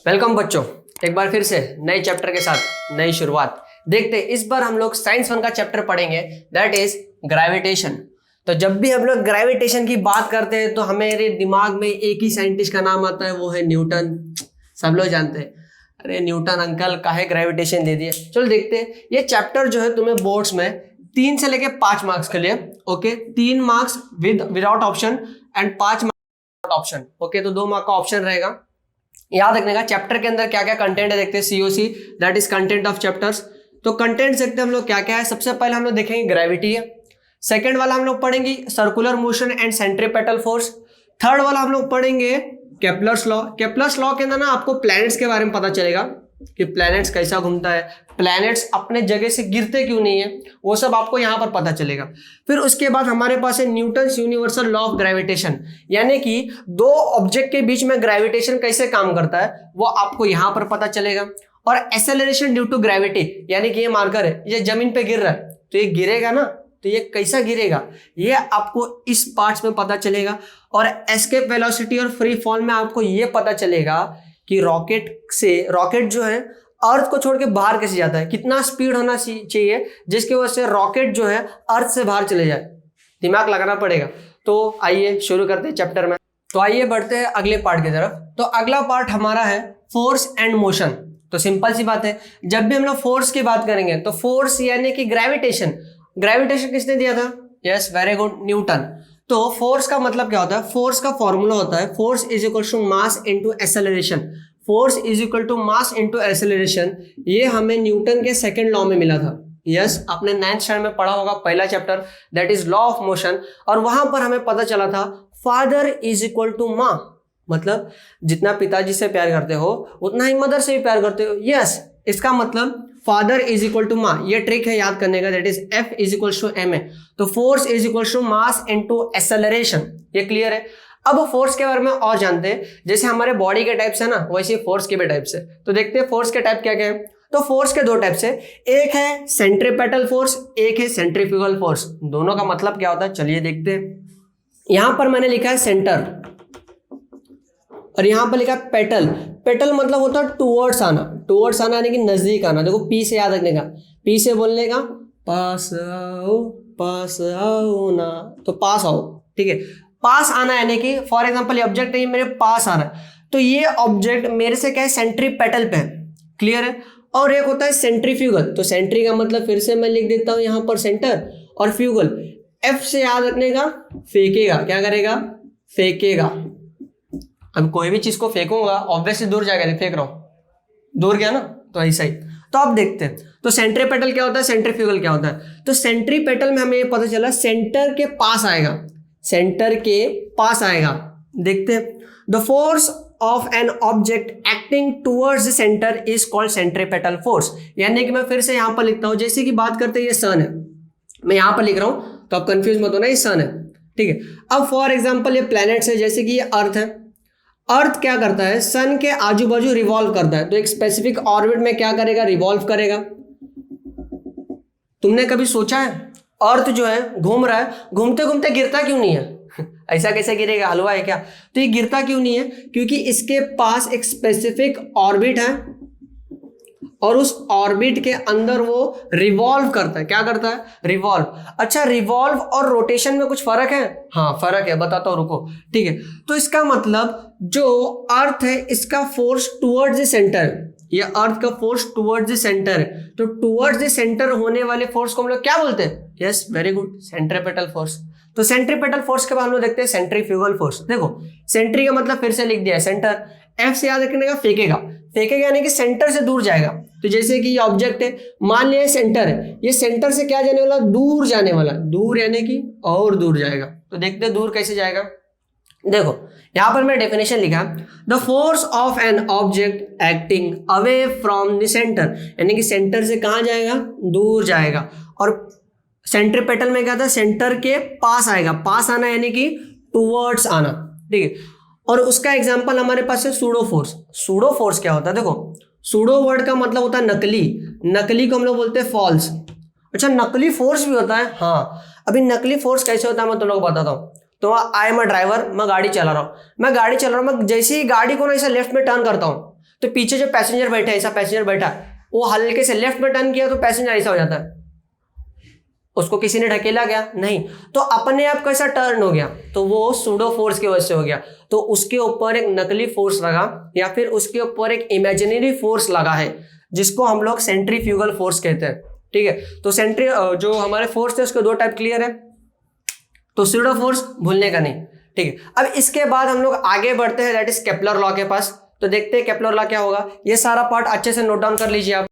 Welcome बच्चों, एक बार फिर से नए चैप्टर के साथ नई शुरुआत देखते हैं। इस बार हम लोग साइंस 1 का चैप्टर पढ़ेंगे, दैट इज ग्रेविटेशन। तो जब भी हम लोग ग्रेविटेशन की बात करते हैं तो हमारे दिमाग में एक ही साइंटिस्ट का नाम आता है, वो है न्यूटन। सब लोग जानते हैं, अरे न्यूटन अंकल काहे ग्रेविटेशन दे दिए। चलो देखते हैं। ये चैप्टर जो है तुम्हें बोर्ड्स में 3 से लेके 5 मार्क्स के लिए, okay, 3 marks without option and 5 marks option, okay. तो 2 मार्क का ऑप्शन रहेगा। याद रखने का चैप्टर के अंदर क्या क्या कंटेंट है देखते हैं। COC, that is content of chapters. तो कंटेंट देखते हैं हम लोग क्या क्या है। सबसे पहले हम लोग देखेंगे ग्रेविटी है। सेकंड वाला हम लोग पढ़ेंगे circular motion and centripetal force. Third वाला हम लोग पढ़ेंगे केपलर्स लॉ। केपलर्स लॉ के अंदर ना आपको प्लैनेट्स के बारे में पता चलेगा कि प्लैनेट्स कैसा घूमता है, प्लैनेट्स अपने जगह से गिरते क्यों नहीं है, वो सब आपको यहाँ पर पता चलेगा। फिर उसके बाद हमारे पास है Newton's universal law of gravitation, यानी कि 2 ऑब्जेक्ट के बीच में ग्रेविटेशन कैसे काम करता है वो आपको यहाँ पर पता चलेगा। और एक्सेलरेशन ड्यू टू ग्रेविटी, यानी कि ये मार्कर है, ये जमीन पे गिर रहा है तो ये गिरेगा ना, तो ये कैसा गिरेगा ये आपको इस पार्ट्स में पता चलेगा। और एस्केप वेलोसिटी और फ्री फॉल में आपको ये पता चलेगा कि रॉकेट जो है अर्थ को छोड़ के बाहर कैसे जाता है, कितना स्पीड होना चाहिए जिसकी वजह से रॉकेट जो है अर्थ से बाहर चले जाए। दिमाग लगाना पड़ेगा। तो आइए शुरू करते हैं चैप्टर में। तो आइए बढ़ते हैं अगले पार्ट की तरफ। तो अगला पार्ट हमारा है फोर्स एंड मोशन। तो सिंपल सी बात है, जब भी हम लोग फोर्स की बात करेंगे तो फोर्स यानी कि ग्रेविटेशन किसने दिया था? Yes, very good, Newton. तो फोर्स का मतलब क्या होता है? फोर्स का फॉर्मूला होता है force is equal to mass into acceleration. Force is equal to mass into acceleration, ये हमें न्यूटन के सेकंड लॉ में मिला था। यस, आपने 9th स्टैंडर्ड में पढ़ा होगा पहला chapter, that is law of motion. और वहां पर हमें पता चला था फादर इज इक्वल टू माँ, मतलब जितना पिताजी से प्यार करते हो उतना ही मदर से भी प्यार करते हो। यस, इसका मतलब फादर इज इक्वल टू माँ, ये ट्रिक है याद करने का, that is F is equal to ma। तो force is equal to mass into acceleration, ये क्लियर है। अब फोर्स के बारे में और जानते हैं। जैसे हमारे बॉडी के टाइप्स है ना, वैसे फोर्स के भी टाइप्स है। तो देखते हैं फोर्स के टाइप क्या क्या है। तो फोर्स के 2 टाइप्स है, एक है सेंट्रीपेटल फोर्स, एक है सेंट्रीफ्यूगल फोर्स। दोनों का मतलब क्या होता है चलिए देखते हैं। यहां पर मैंने लिखा है सेंटर और यहां पर लिखा है पेटल। पेटल मतलब होता है टुवर्ड्स आना यानी कि नजदीक आना। देखो पी से याद रखने का, पी से बोलने का पास आओ ना, तो पास आओ, ठीक है। पास आना यानी कि फॉर एग्जांपल ये ऑब्जेक्ट है, ये मेरे पास आ रहा है, तो ये ऑब्जेक्ट मेरे से क्या है, सेंट्रीपेटल पे है, क्लियर है। और एक होता है सेंट्रीफ्यूगल। तो सेंट्री का मतलब फिर से मैं लिख देता हूं यहां पर सेंटर, और फ्यूगल एफ से याद रखने का, फेंकेगा, क्या करेगा, फेंकेगा। अब कोई भी चीज को फेंकूंगा ऑब्वियसली दूर जाएगा, फेंक रहा हूं, दूर गया ना, तो ऐसा ही। तो आप देखते हैं तो सेंट्रीपेटल क्या होता है, सेंट्रीफ्यूगल क्या होता है। तो सेंट्रीपेटल में हमें ये पता चला सेंटर के पास आएगा, सेंटर के पास आएगा। देखते हैं, the force of an object acting towards the centre is called centripetal force. यानी कि मैं फिर से यहां पर लिखता हूं, जैसे कि बात करते हैं ये सन है, मैं यहां पर लिख रहा हूं तो आप कंफ्यूज मत होना, ये सन है, ठीक है। अब फॉर एग्जांपल ये प्लैनेट्स है, जैसे कि ये अर्थ है। अर्थ क्या करता है, सन के आजू बाजू रिवॉल्व करता है, तो एक स्पेसिफिक ऑर्बिट में क्या करेगा, रिवॉल्व करेगा। तुमने कभी सोचा है अर्थ जो है घूम रहा है, घूमते घूमते गिरता क्यों नहीं है? ऐसा कैसे गिरेगा, हलवा है क्या? तो ये गिरता क्यों नहीं है? क्योंकि इसके पास एक स्पेसिफिक ऑर्बिट है और उस ऑर्बिट के अंदर वो रिवॉल्व करता है। क्या करता है, रिवॉल्व। अच्छा, रिवॉल्व और रोटेशन में कुछ फर्क है? हाँ फर्क है, बताता हूं, रुको, ठीक है। तो इसका मतलब जो अर्थ है इसका फोर्स टुवर्ड्स द सेंटर, ये अर्थ का फोर्स टुवर्ड्स द सेंटर है। तो टुवर्ड्स द सेंटर होने वाले फोर्स को हम लोग क्या बोलते हैं? Yes, very good, centripetal force. तो सेंट्रीपेटल फोर्स के बाद हम लोग देखते हैं सेंट्रीफ्यूगल फोर्स। देखो सेंट्री का मतलब फिर से लिख दिया है सेंटर, एफ से याद रखने का, फेंकेगा यानी कि सेंटर से दूर जाएगा। तो जैसे कि ये ऑब्जेक्ट है, मान लिया सेंटर है, ये सेंटर से क्या जाने वाला, दूर जाने वाला, दूर यानी कि और दूर जाएगा। तो देखते हैं दूर कैसे जाएगा। देखो यहां पर मैं डेफिनेशन लिखा, the force of an object acting away from the centre, यानी कि सेंटर से कहां जाएगा, दूर जाएगा। और सेंट्रीपेटल में क्या था, सेंटर के पास आएगा, पास आना यानी कि टुवर्ड्स आना, ठीक है। और उसका एग्जांपल हमारे पास है सूडो फोर्स। सूडो फोर्स क्या होता है, देखो सूडो वर्ड का मतलब होता है नकली, नकली को हम लोग बोलते हैं फॉल्स। अच्छा, नकली फोर्स भी होता है, हाँ। अभी नकली फोर्स कैसे होता है मैं तुम लोग बताता हूँ। तो आई एम अ ड्राइवर, मैं गाड़ी चला रहा हूँ, मैं जैसे ही गाड़ी को ना ऐसा लेफ्ट में टर्न करता हूँ तो पीछे जो पैसेंजर बैठा है, ऐसा पैसेंजर बैठा, वो हल्के से लेफ्ट में टर्न किया तो पैसेंजर ऐसा हो जाता है, उसको किसी ने ढकेला क्या? नहीं, तो अपने आप कैसा टर्न हो गया? तो वो सूडो फोर्स की वजह से हो गया। तो उसके ऊपर एक नकली फोर्स लगा या फिर उसके ऊपर एक इमेजिनरी फोर्स लगा है, जिसको हम लोग सेंट्रीफ्यूगल फोर्स कहते हैं। ठीक है, तो जो हमारे फोर्स है उसके दो टाइप क्लियर है, तो सूडो फोर्स भूलने का नहीं। ठीक है, अब इसके बाद हम लोग आगे बढ़ते हैं, दैट इज केपलर लॉ के पास। तो देखते हैं केपलर लॉ क्या होगा। ये सारा पार्ट अच्छे से नोट डाउन कर लीजिए आप।